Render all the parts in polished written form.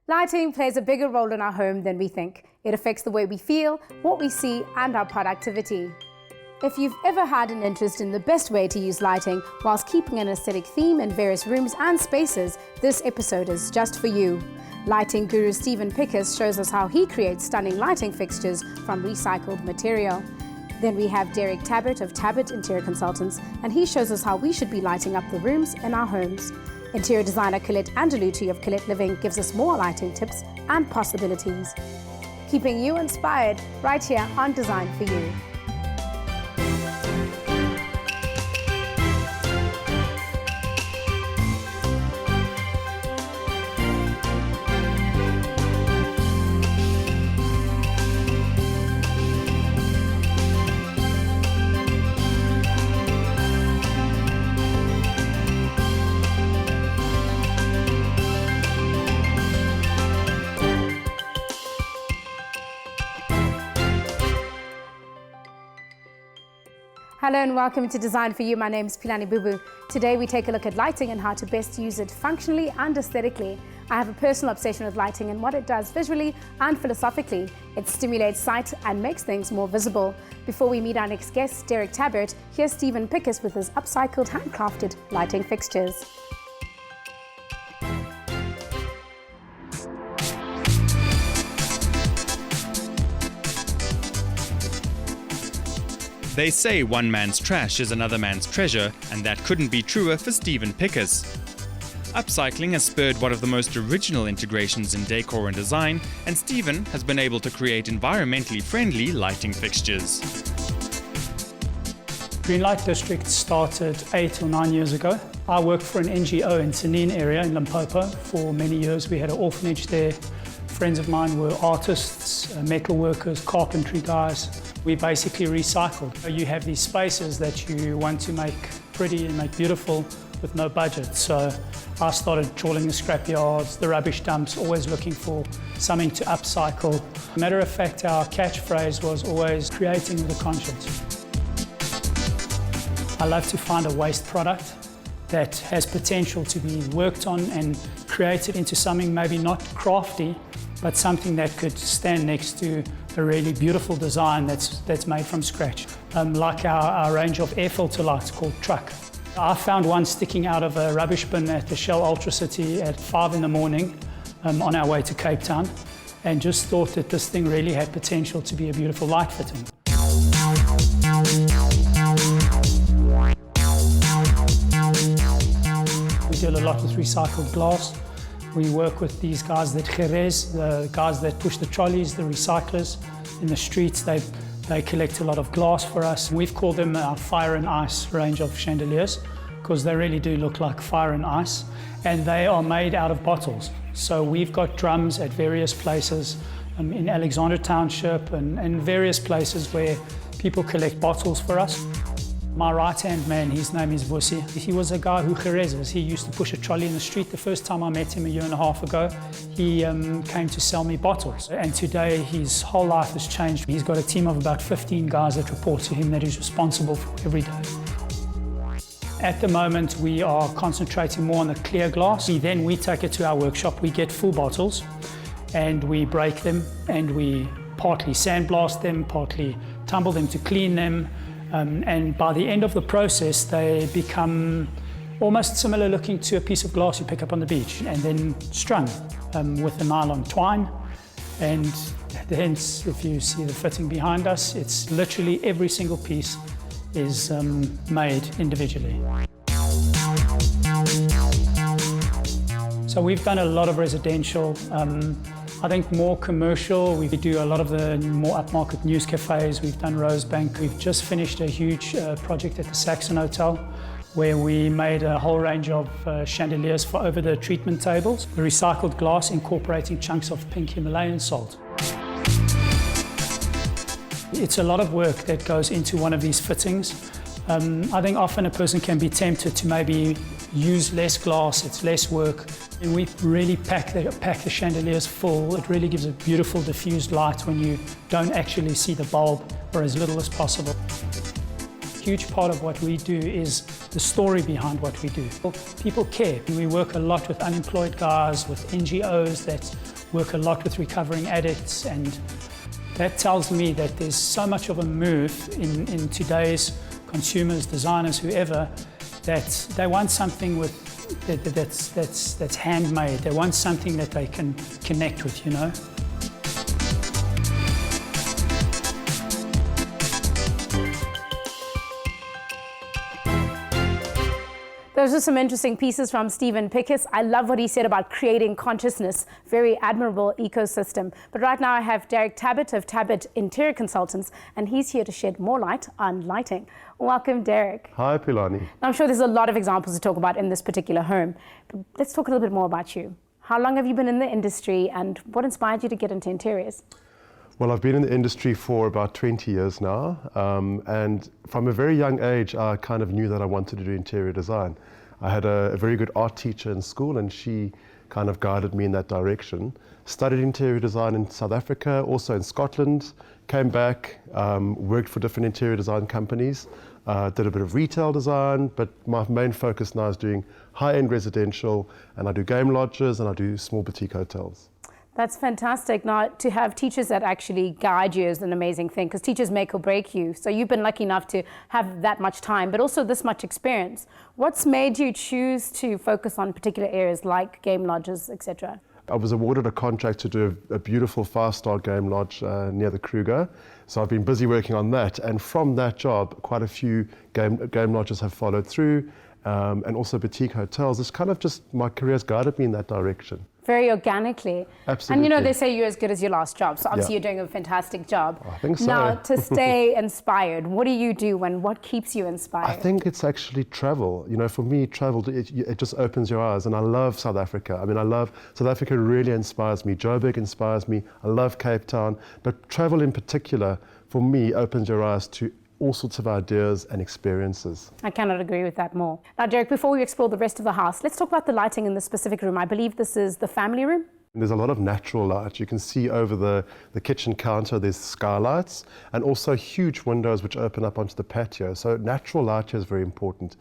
Lighting plays a bigger role in our home than we think. It affects the way we feel, what we see, and our productivity. If you've ever had an interest in the best way to use lighting whilst keeping an aesthetic theme in various rooms and spaces, this episode is just for you. Lighting guru Stephen Pikus shows us how he creates stunning lighting fixtures from recycled material. Then we have Derrick Tabbert of Tabbert Interior Consultants, and he shows us how we should be lighting up the rooms in our homes. Interior designer Colette Angelucci of Colette Living gives us more lighting tips and possibilities. Keeping you inspired right here on Design for You. Hello and welcome to Design for You. My name is Pilani Bubu. Today we take a look at lighting and how to best use it functionally and aesthetically. I have a personal obsession with lighting and what it does visually and philosophically. It stimulates sight and makes things more visible. Before we meet our next guest, Derrick Tabbert, here's Stephen Pikus with his upcycled, handcrafted lighting fixtures. They say one man's trash is another man's treasure, and that couldn't be truer for Stephen Pikus. Upcycling has spurred one of the most original integrations in decor and design, and Stephen has been able to create environmentally friendly lighting fixtures. Green Light District started 8 or 9 years ago. I worked for an NGO in Tanin area in Limpopo for many years. We had an orphanage there. Friends of mine were artists, metal workers, carpentry guys. We basically recycled. You have these spaces that you want to make pretty and make beautiful with no budget. So I started trawling the scrapyards, the rubbish dumps, always looking for something to upcycle. Matter of fact, our catchphrase was always creating with a conscience. I love to find a waste product that has potential to be worked on and created into something maybe not crafty, but something that could stand next to a really beautiful design that's made from scratch. Like our range of air filter lights called Truck. I found one sticking out of a rubbish bin at the Shell Ultra City at 5 in the morning on our way to Cape Town, and just thought that this thing really had potential to be a beautiful light fitting. We deal a lot with recycled glass. We work with these guys that Jerez, the guys that push the trolleys, the recyclers in the streets. They collect a lot of glass for us. We've called them our fire and ice range of chandeliers because they really do look like fire and ice, and they are made out of bottles. So we've got drums at various places in Alexander Township and various places where people collect bottles for us. My right-hand man, his name is Vusi. He was a guy who Jerezes. He used to push a trolley in the street. The first time I met him a year and a half ago, he came to sell me bottles. And today his whole life has changed. He's got a team of about 15 guys that report to him that he's responsible for every day. At the moment, we are concentrating more on the clear glass. Then we take it to our workshop. We get full bottles and we break them and we partly sandblast them, partly tumble them to clean them. And by the end of the process, they become almost similar looking to a piece of glass you pick up on the beach, and then strung with a nylon twine. And hence, if you see the fitting behind us, it's literally every single piece is made individually. So we've done a lot of residential. I think more commercial. We do a lot of the more upmarket news cafes. We've done Rosebank. We've just finished a huge project at the Saxon Hotel where we made a whole range of chandeliers for over the treatment tables. The recycled glass incorporating chunks of pink Himalayan salt. It's a lot of work that goes into one of these fittings. I think often a person can be tempted to maybe use less glass, it's less work. And we really pack the chandeliers full. It really gives a beautiful diffused light when you don't actually see the bulb, or as little as possible. huge part of what we do is the story behind what we do. People care. We work a lot with unemployed guys, with NGOs that work a lot with recovering addicts, and that tells me that there's so much of a move in today's consumers, designers, whoever, that they want something that's handmade. They want something that they can connect with, you know. Those are some interesting pieces from Stephen Pikus. I love what he said about creating consciousness, very admirable ecosystem. But right now I have Derrick Tabbert of Tabbert Interior Consultants, and he's here to shed more light on lighting. Welcome, Derrick. Hi, Pilani. Now, I'm sure there's a lot of examples to talk about in this particular home, but let's talk a little bit more about you. How long have you been in the industry, and what inspired you to get into interiors? Well, I've been in the industry for about 20 years now, and from a very young age, I kind of knew that I wanted to do interior design. I had a very good art teacher in school, and she kind of guided me in that direction. Studied interior design in South Africa, also in Scotland, came back, worked for different interior design companies, did a bit of retail design, but my main focus now is doing high-end residential, and I do game lodges, and I do small boutique hotels. That's fantastic. Now, to have teachers that actually guide you is an amazing thing, because teachers make or break you. So you've been lucky enough to have that much time, but also this much experience. What's made you choose to focus on particular areas like game lodges, etc.? I was awarded a contract to do a beautiful 5-star game lodge near the Kruger. So I've been busy working on that. And from that job, quite a few game lodges have followed through, and also boutique hotels. It's kind of just, my career's guided me in that direction. Very organically. Absolutely. And you know, they say you're as good as your last job. So obviously Yeah. You're doing a fantastic job. I think so. Now, to stay inspired, what do you do and what keeps you inspired? I think it's actually travel. You know, for me, travel, it just opens your eyes. And I love South Africa. I mean, South Africa really inspires me. Joburg inspires me. I love Cape Town. But travel in particular, for me, opens your eyes to all sorts of ideas and experiences. I cannot agree with that more. Now, Derrick, before we explore the rest of the house, let's talk about the lighting in this specific room. I believe this is the family room. There's a lot of natural light. You can see over the kitchen counter, there's skylights, and also huge windows which open up onto the patio. So natural light here is very important.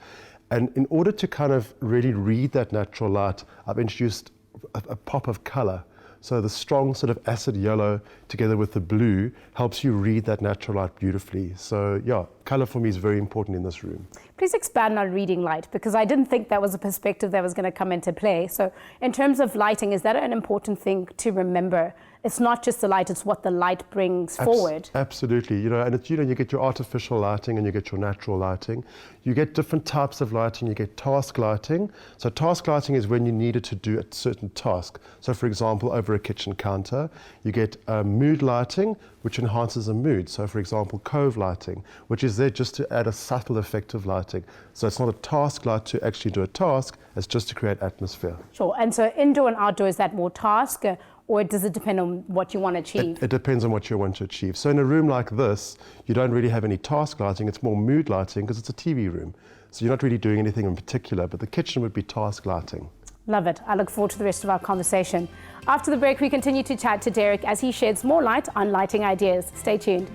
And in order to kind of really read that natural light, I've introduced a pop of color. So the strong sort of acid yellow together with the blue helps you read that natural light beautifully. So yeah, color for me is very important in this room. Please expand on reading light, because I didn't think that was a perspective that was going to come into play. So in terms of lighting, is that an important thing to remember? It's not just the light, it's what the light brings forward. Absolutely. You know, and you get your artificial lighting and you get your natural lighting. You get different types of lighting. You get task lighting. So task lighting is when you needed to do a certain task. So for example, over a kitchen counter, you get mood lighting, which enhances a mood. So for example, cove lighting, which is there just to add a subtle effect of lighting. So it's not a task light to actually do a task, it's just to create atmosphere. Sure. And so indoor and outdoor, is that more task? Or does it depend on what you want to achieve? It depends on what you want to achieve. So in a room like this, you don't really have any task lighting, it's more mood lighting because it's a TV room. So you're not really doing anything in particular, but the kitchen would be task lighting. Love it. I look forward to the rest of our conversation. After the break, we continue to chat to Derrick as he sheds more light on lighting ideas. Stay tuned.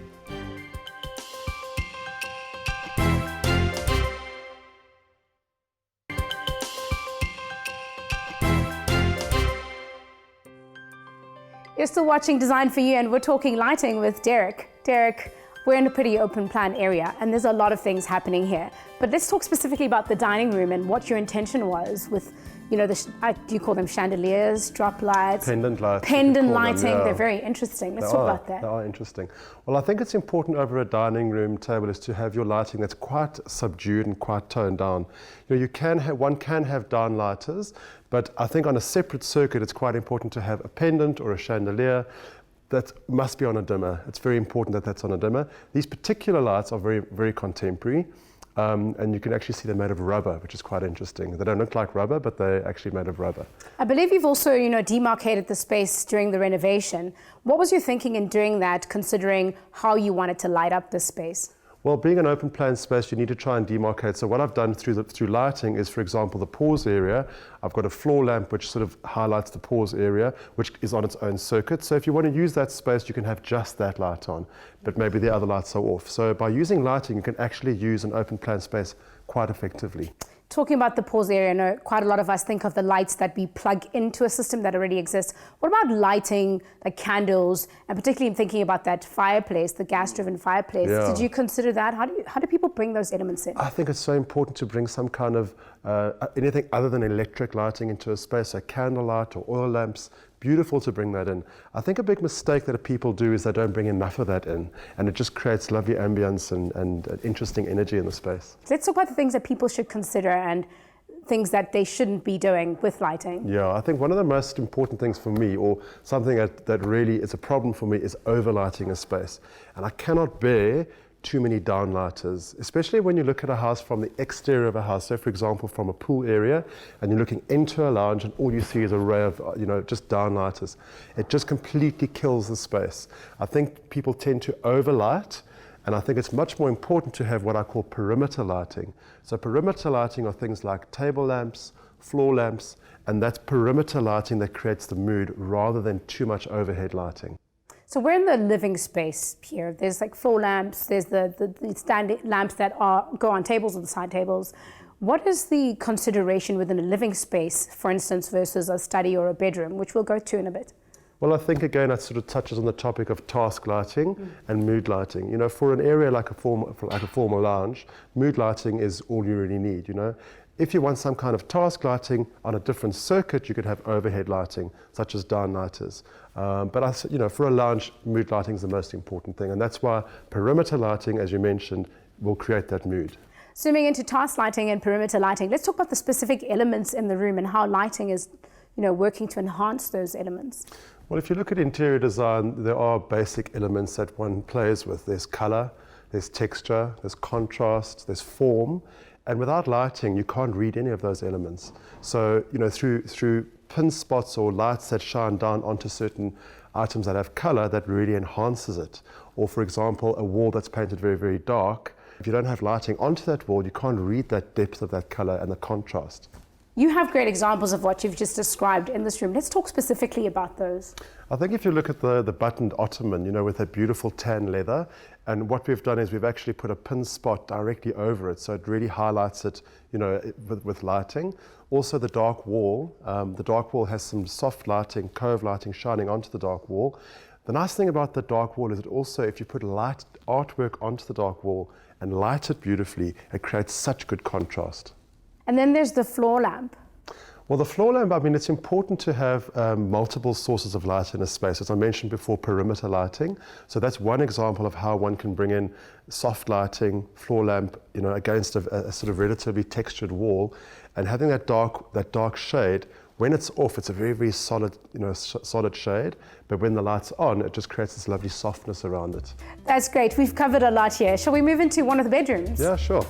You're still watching Design for You, and we're talking lighting with Derrick. Derrick, we're in a pretty open plan area, and there's a lot of things happening here. But let's talk specifically about the dining room and what your intention was with, you know, do you call them chandeliers, drop lights? Pendant lights. Pendant lighting, yeah. They're very interesting. Let's talk about that. They are interesting. Well, I think it's important over a dining room table is to have your lighting that's quite subdued and quite toned down. You know, one can have downlighters, but I think on a separate circuit, it's quite important to have a pendant or a chandelier that must be on a dimmer. It's very important that that's on a dimmer. These particular lights are very, very contemporary. And you can actually see they're made of rubber, which is quite interesting. They don't look like rubber, but they're actually made of rubber. I believe you've also, you know, demarcated the space during the renovation. What was your thinking in doing that, considering how you wanted to light up this space? Well, being an open plan space, you need to try and demarcate. So what I've done through lighting is, for example, the pause area. I've got a floor lamp which sort of highlights the pause area, which is on its own circuit. So if you want to use that space, you can have just that light on, but maybe the other lights are off. So by using lighting, you can actually use an open plan space quite effectively. Talking about the pause area, I know quite a lot of us think of the lights that we plug into a system that already exists. What about lighting, like candles, and particularly thinking about that fireplace, the gas-driven fireplace? Yeah. Did you consider that? How do people bring those elements in? I think it's so important to bring some kind of anything other than electric lighting into a space, so candlelight or oil lamps. Beautiful to bring that in. I think a big mistake that people do is they don't bring enough of that in, and it just creates lovely ambience and interesting energy in the space. Let's talk about the things that people should consider and things that they shouldn't be doing with lighting. Yeah, I think one of the most important things for me, or something that really is a problem for me, is overlighting a space. And I cannot bear too many downlighters, especially when you look at a house from the exterior of a house. So for example, from a pool area, and you're looking into a lounge and all you see is an array of, just downlighters. It just completely kills the space. I think people tend to overlight, and I think it's much more important to have what I call perimeter lighting. So perimeter lighting are things like table lamps, floor lamps, and that's perimeter lighting that creates the mood rather than too much overhead lighting. So we're in the living space here. There's like floor lamps, there's the standing lamps that go on tables or the side tables. What is the consideration within a living space, for instance, versus a study or a bedroom, which we'll go to in a bit? Well, I think again that sort of touches on the topic of task lighting and mood lighting. For an area like a formal lounge, mood lighting is all you really need. If you want some kind of task lighting on a different circuit, you could have overhead lighting, such as downlighters. But for a lounge, mood lighting is the most important thing, and that's why perimeter lighting, as you mentioned, will create that mood. Zooming into task lighting and perimeter lighting, let's talk about the specific elements in the room and how lighting is, working to enhance those elements. Well, if you look at interior design, there are basic elements that one plays with. There's color, there's texture, there's contrast, there's form. And without lighting, you can't read any of those elements. So, through pin spots or lights that shine down onto certain items that have color, that really enhances it. Or, for example, a wall that's painted very, very dark. If you don't have lighting onto that wall, you can't read that depth of that color and the contrast. You have great examples of what you've just described in this room. Let's talk specifically about those. I think if you look at the buttoned ottoman, with that beautiful tan leather, and what we've done is we've actually put a pin spot directly over it, so it really highlights it, with lighting. Also the dark wall has some soft lighting, cove lighting shining onto the dark wall. The nice thing about the dark wall is that also if you put light artwork onto the dark wall and light it beautifully, it creates such good contrast. And then there's the floor lamp. Well, the floor lamp, it's important to have multiple sources of light in a space. As I mentioned before, perimeter lighting. So that's one example of how one can bring in soft lighting, floor lamp, against a sort of relatively textured wall. And having that dark shade, when it's off, it's a very, very solid, solid shade. But when the light's on, it just creates this lovely softness around it. That's great. We've covered a lot here. Shall we move into one of the bedrooms? Yeah, sure.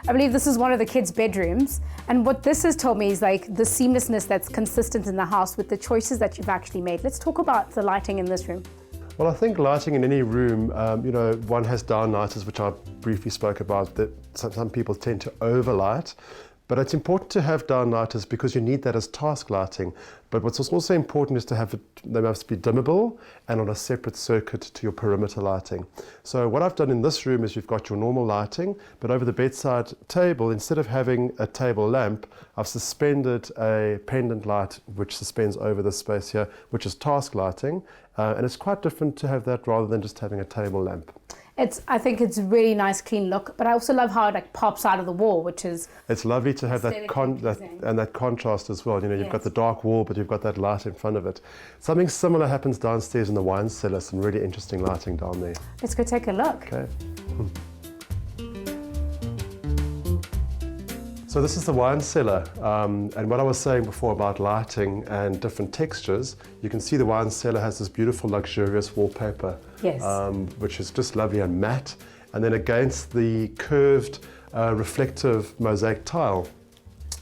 I believe this is one of the kids' bedrooms, and what this has told me is like the seamlessness that's consistent in the house with the choices that you've actually made. Let's talk about the lighting in this room. Well, I think lighting in any room, one has downlighters, which I briefly spoke about, that some people tend to overlight. But it's important to have downlighters because you need that as task lighting. But what's also important is to have they must be dimmable and on a separate circuit to your perimeter lighting. So what I've done in this room is you've got your normal lighting, but over the bedside table, instead of having a table lamp, I've suspended a pendant light which suspends over the space here, which is task lighting. And it's quite different to have that rather than just having a table lamp. I think it's a really nice, clean look, but I also love how it pops out of the wall, which is... It's lovely to have that contrast as well. You've got the dark wall, but you've got that light in front of it. Something similar happens downstairs in the wine cellar, some really interesting lighting down there. Let's go take a look. Okay. So this is the wine cellar, and what I was saying before about lighting and different textures, you can see the wine cellar has this beautiful luxurious wallpaper, yes. Which is just lovely and matte, and then against the curved reflective mosaic tile,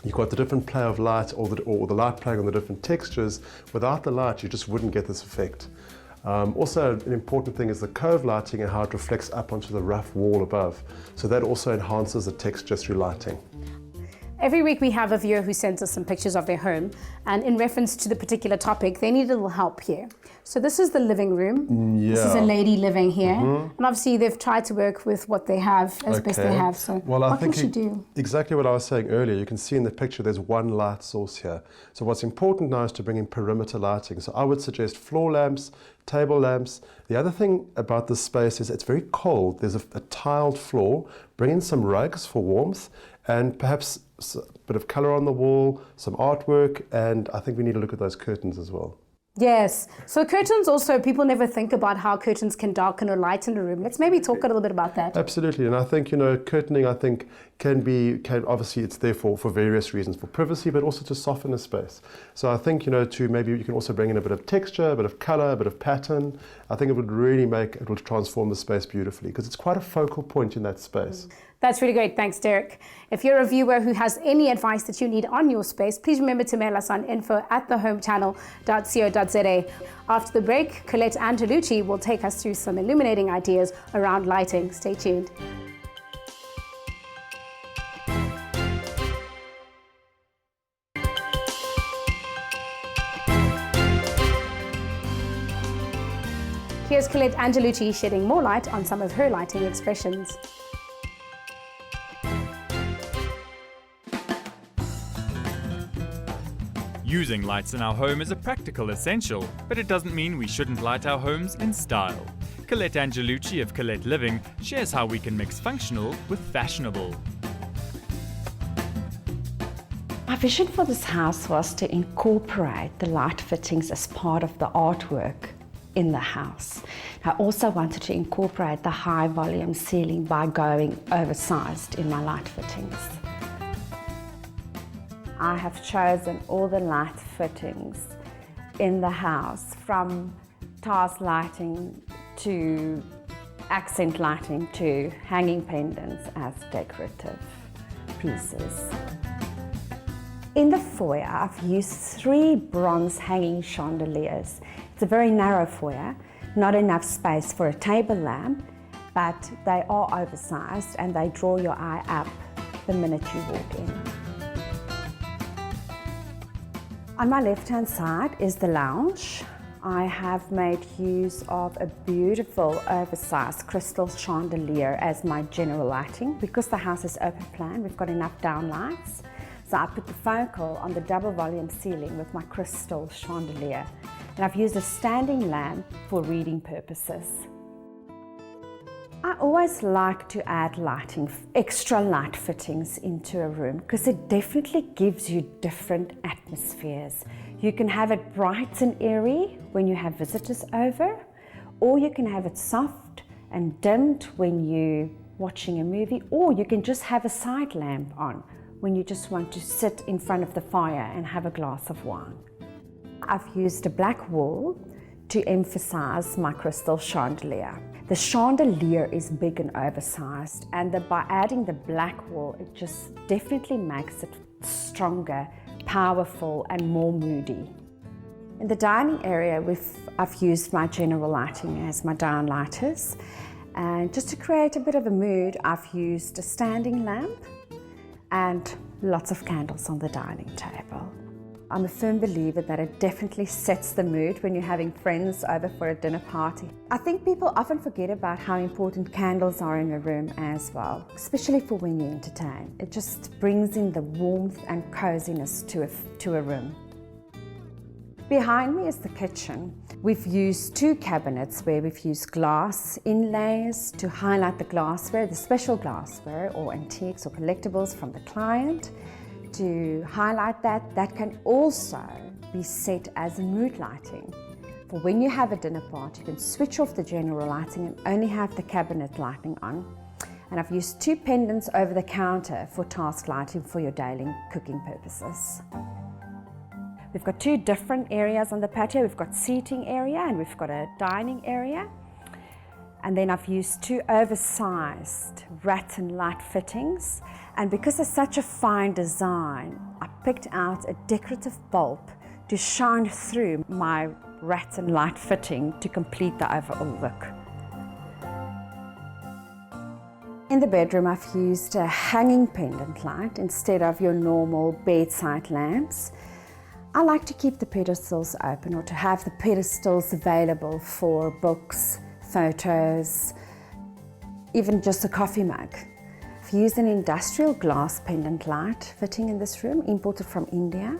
you've got the different play of light or the light playing on the different textures. Without the light, you just wouldn't get this effect. Also, an important thing is the cove lighting and how it reflects up onto the rough wall above. So that also enhances the texture through lighting. Every week we have a viewer who sends us some pictures of their home, and in reference to the particular topic, they need a little help here. So this is the living room. Yeah. This is a lady living here. And obviously they've tried to work with what they have as best they have. So what can she do? Exactly what I was saying earlier. You can see in the picture there's one light source here. So what's important now is to bring in perimeter lighting. So I would suggest floor lamps, table lamps. The other thing about this space is it's very cold. There's a tiled floor. Bring in some rugs for warmth and perhaps a bit of colour on the wall, some artwork, and I think we need to look at those curtains as well. Yes. So curtains also, people never think about how curtains can darken or lighten a room. Let's maybe talk a little bit about that. Absolutely. And I think, curtaining, I think, can obviously it's there for various reasons, for privacy, but also to soften a space. So I think, to maybe you can also bring in a bit of texture, a bit of color, a bit of pattern. I think it will transform the space beautifully because it's quite a focal point in that space. That's really great. Thanks, Derrick. If you're a viewer who has any advice that you need on your space, please remember to mail us on info@thehomechannel.co.za. After the break, Colette Angelucci will take us through some illuminating ideas around lighting. Stay tuned. Here's Colette Angelucci shedding more light on some of her lighting expressions. Using lights in our home is a practical essential, but it doesn't mean we shouldn't light our homes in style. Colette Angelucci of Colette Living shares how we can mix functional with fashionable. My vision for this house was to incorporate the light fittings as part of the artwork in the house. I also wanted to incorporate the high volume ceiling by going oversized in my light fittings. I have chosen all the light fittings in the house, from task lighting to accent lighting to hanging pendants as decorative pieces. In the foyer, I've used 3 bronze hanging chandeliers. It's a very narrow foyer, not enough space for a table lamp, but they are oversized and they draw your eye up the minute you walk in. On my left-hand side is the lounge. I have made use of a beautiful oversized crystal chandelier as my general lighting. Because the house is open plan, we've got enough downlights. So I put the focal on the double volume ceiling with my crystal chandelier. And I've used a standing lamp for reading purposes. I always like to add lighting, extra light fittings into a room because it definitely gives you different atmospheres. You can have it bright and airy when you have visitors over, or you can have it soft and dimmed when you're watching a movie, or you can just have a side lamp on when you just want to sit in front of the fire and have a glass of wine. I've used a black wall to emphasize my crystal chandelier. The chandelier is big and oversized, and by adding the black wall, it just definitely makes it stronger, powerful, and more moody. In the dining area, I've used my general lighting as my downlighters, and just to create a bit of a mood, I've used a standing lamp and lots of candles on the dining table. I'm a firm believer that it definitely sets the mood when you're having friends over for a dinner party. I think people often forget about how important candles are in a room as well, especially for when you entertain. It just brings in the warmth and coziness to a room. Behind me is the kitchen. We've used 2 cabinets where we've used glass inlays to highlight the glassware, the special glassware or antiques or collectibles from the client. To highlight that can also be set as mood lighting. For when you have a dinner party, you can switch off the general lighting and only have the cabinet lighting on. And I've used 2 pendants over the counter for task lighting for your daily cooking purposes. We've got 2 different areas on the patio. We've got seating area and we've got a dining area. And then I've used 2 oversized rattan light fittings. And because it's such a fine design, I picked out a decorative bulb to shine through my rattan light fitting to complete the overall look. In the bedroom, I've used a hanging pendant light instead of your normal bedside lamps. I like to keep the pedestals open, or to have the pedestals available for books, photos, even just a coffee mug. I've used an industrial glass pendant light fitting in this room, imported from India.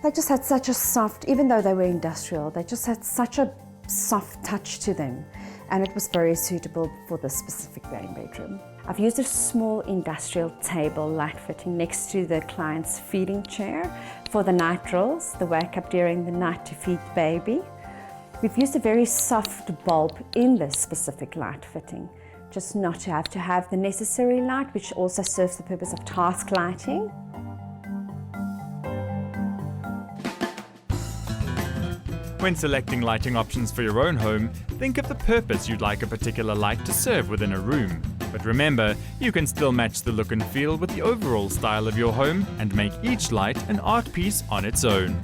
They just had such a soft, even though they were industrial, they just had such a soft touch to them, and it was very suitable for this specific bedroom. I've used a small industrial table light fitting next to the client's feeding chair for the night rolls, the wake up during the night to feed the baby. We've used a very soft bulb in this specific light fitting, just not to have the necessary light, which also serves the purpose of task lighting. When selecting lighting options for your own home, think of the purpose you'd like a particular light to serve within a room. But remember, you can still match the look and feel with the overall style of your home and make each light an art piece on its own.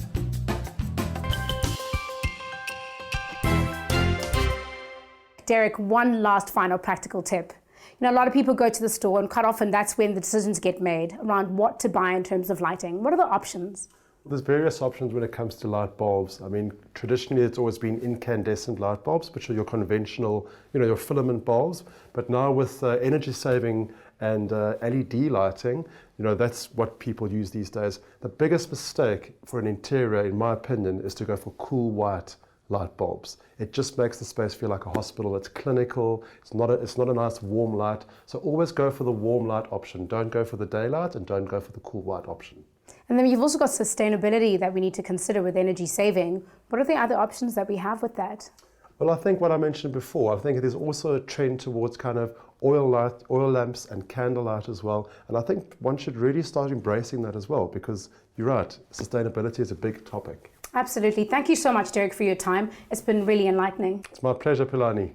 Derrick, one last final practical tip. A lot of people go to the store, and quite often that's when the decisions get made around what to buy in terms of lighting. What are the options? There's various options when it comes to light bulbs. I mean, traditionally it's always been incandescent light bulbs, which are your conventional, your filament bulbs. But now with energy saving and LED lighting, that's what people use these days. The biggest mistake for an interior, in my opinion, is to go for cool white light bulbs. It just makes the space feel like a hospital. It's clinical. It's not a nice warm light. So always go for the warm light option. Don't go for the daylight, and don't go for the cool white option. And then you've also got sustainability that we need to consider with energy saving. What are the other options that we have with that? Well, I think what I mentioned before, I think there's also a trend towards kind of oil lamps and candlelight as well. And I think one should really start embracing that as well, because you're right, sustainability is a big topic. Absolutely. Thank you so much, Derrick, for your time. It's been really enlightening. It's my pleasure, Pilani.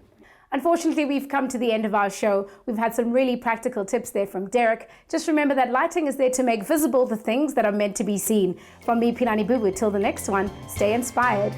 Unfortunately, we've come to the end of our show. We've had some really practical tips there from Derrick. Just remember that lighting is there to make visible the things that are meant to be seen. From me, Pilani Bubu, till the next one, stay inspired.